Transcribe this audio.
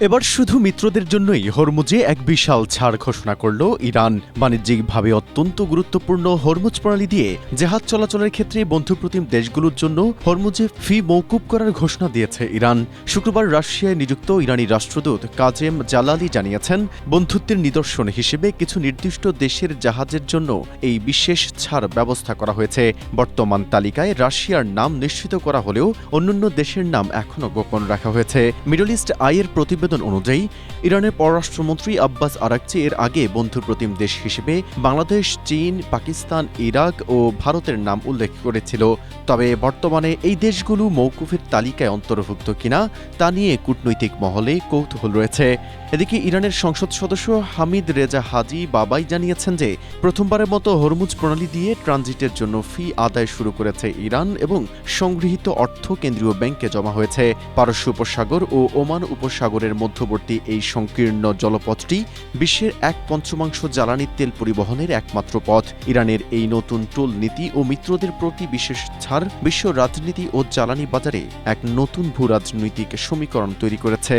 এবার শুধু মিত্রদের জন্যই হরমুজে এক বিশাল ছাড় ঘোষণা করল ইরান। বাণিজ্যিকভাবে অত্যন্ত গুরুত্বপূর্ণ হরমুজ প্রণালী দিয়ে জাহাজ চলাচলের ক্ষেত্রে বন্ধুপ্রতিম দেশগুলোর জন্য হরমুজে ফি মওকুফ করার ঘোষণা দিয়েছে ইরান। শুক্রবার রাশিয়ায় নিযুক্ত ইরানি রাষ্ট্রদূত কাজেম জালালি জানিয়েছেন, বন্ধুত্বের নিদর্শন হিসেবে কিছু নির্দিষ্ট দেশের জাহাজের জন্য এই বিশেষ ছাড় ব্যবস্থা করা হয়েছে। বর্তমান তালিকায় রাশিয়ার নাম নিশ্চিত করা হলেও অন্যান্য দেশের নাম এখনও গোপন রাখা হয়েছে। মিডল ইস্ট আইয়ের প্রতিবেদন অনুযায়ী ইরানের পররাষ্ট্রমন্ত্রী আব্বাস আরাকচি এর আগে বন্ধুপ্রতিম দেশ হিসেবে বাংলাদেশ, চীন, পাকিস্তান, ইরাক ও ভারতের নাম উল্লেখ করেছিল। তবে বর্তমানে এই দেশগুলো মওকুফের তালিকায় অন্তর্ভুক্ত কিনা তা নিয়ে কূটনৈতিক মহলে কৌতূহল রয়েছে। এদিকে ইরানের সংসদ সদস্য হামিদ রেজা হাজি বাবাই জানিয়েছেন যে প্রথমবারের মতো হরমুজ প্রণালী দিয়ে ট্রানজিটের জন্য ফি আদায় শুরু করেছে ইরান এবং সংগৃহীত অর্থ কেন্দ্রীয় ব্যাংকে জমা হয়েছে। পারস্য উপসাগর ও ওমান উপসাগরের মধ্যবর্তী এই সংকীর্ণ জলপথটি বিশ্বের 1/5 জ্বালানি তেল পরিবহনের একমাত্র পথ। ইরানের এই নতুন টোল নীতি ও মিত্রদের প্রতি বিশেষ ছাড় বিশ্ব রাজনীতি ও জ্বালানি বাজারে এক নতুন ভূ রাজনৈতিক সমীকরণ তৈরি করেছে।